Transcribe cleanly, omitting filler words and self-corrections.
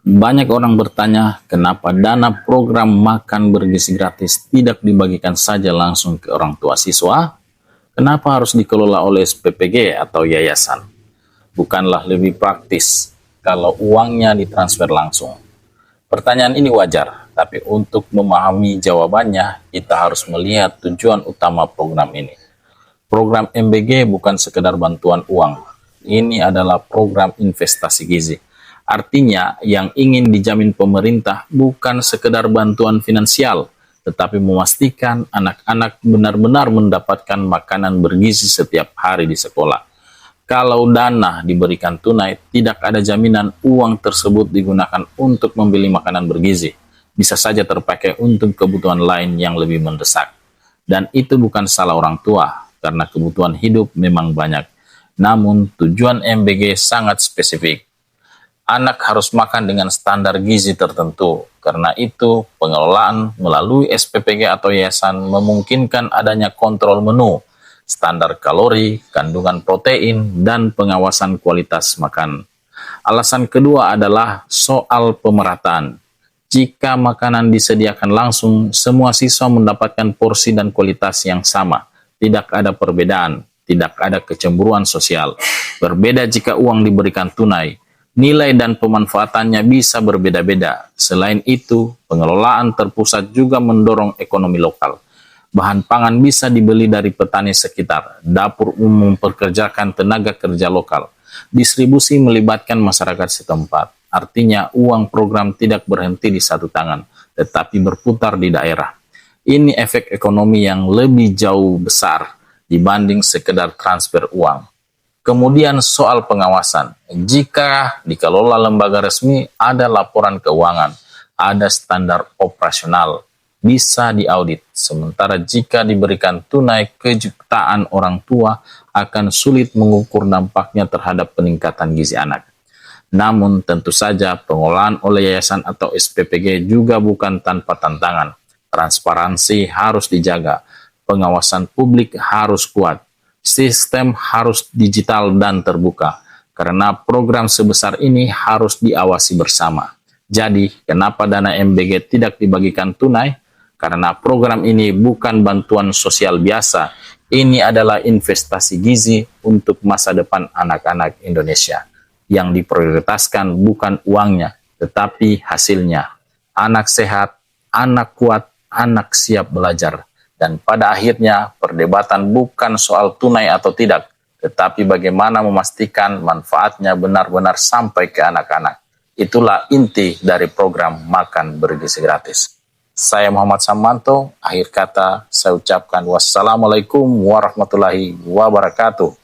Banyak orang bertanya, kenapa dana program makan bergizi gratis tidak dibagikan saja langsung ke orang tua siswa? Kenapa harus dikelola oleh SPPG atau yayasan? Bukanlah lebih praktis kalau uangnya ditransfer langsung? Pertanyaan ini wajar, tapi untuk memahami jawabannya, kita harus melihat tujuan utama program ini. Program MBG bukan sekedar bantuan uang. Ini adalah program investasi gizi. Artinya, yang ingin dijamin pemerintah bukan sekedar bantuan finansial, tetapi memastikan anak-anak benar-benar mendapatkan makanan bergizi setiap hari di sekolah. Kalau dana diberikan tunai, tidak ada jaminan uang tersebut digunakan untuk membeli makanan bergizi. Bisa saja terpakai untuk kebutuhan lain yang lebih mendesak. Dan itu bukan salah orang tua, karena kebutuhan hidup memang banyak. Namun, tujuan MBG sangat spesifik. Anak harus makan dengan standar gizi tertentu. Karena itu, pengelolaan melalui SPPG atau yayasan memungkinkan adanya kontrol menu, standar kalori, kandungan protein, dan pengawasan kualitas makan. Alasan kedua adalah soal pemerataan. Jika makanan disediakan langsung, semua siswa mendapatkan porsi dan kualitas yang sama. Tidak ada perbedaan, tidak ada kecemburuan sosial. Berbeda jika uang diberikan tunai. Nilai dan pemanfaatannya bisa berbeda-beda. Selain itu, pengelolaan terpusat juga mendorong ekonomi lokal. Bahan pangan bisa dibeli dari petani sekitar, dapur umum mempekerjakan tenaga kerja lokal, distribusi melibatkan masyarakat setempat. Artinya uang program tidak berhenti di satu tangan, tetapi berputar di daerah. Ini efek ekonomi yang lebih jauh besar dibanding sekedar transfer uang. Kemudian soal pengawasan. Jika dikelola lembaga resmi, ada laporan keuangan, ada standar operasional, bisa diaudit. Sementara jika diberikan tunai, kejutaan orang tua akan sulit mengukur dampaknya terhadap peningkatan gizi anak. Namun tentu saja pengelolaan oleh yayasan atau SPPG juga bukan tanpa tantangan. Transparansi harus dijaga, pengawasan publik harus kuat, sistem harus digital dan terbuka, karena program sebesar ini harus diawasi bersama. Jadi, kenapa dana MBG tidak dibagikan tunai? Karena program ini bukan bantuan sosial biasa, ini adalah investasi gizi untuk masa depan anak-anak Indonesia. Yang diprioritaskan bukan uangnya, tetapi hasilnya. Anak sehat, anak kuat, anak siap belajar. Dan pada akhirnya, perdebatan bukan soal tunai atau tidak, tetapi bagaimana memastikan manfaatnya benar-benar sampai ke anak-anak. Itulah inti dari program Makan Bergizi Gratis. Saya Muhammad Samanto, akhir kata saya ucapkan wassalamualaikum warahmatullahi wabarakatuh.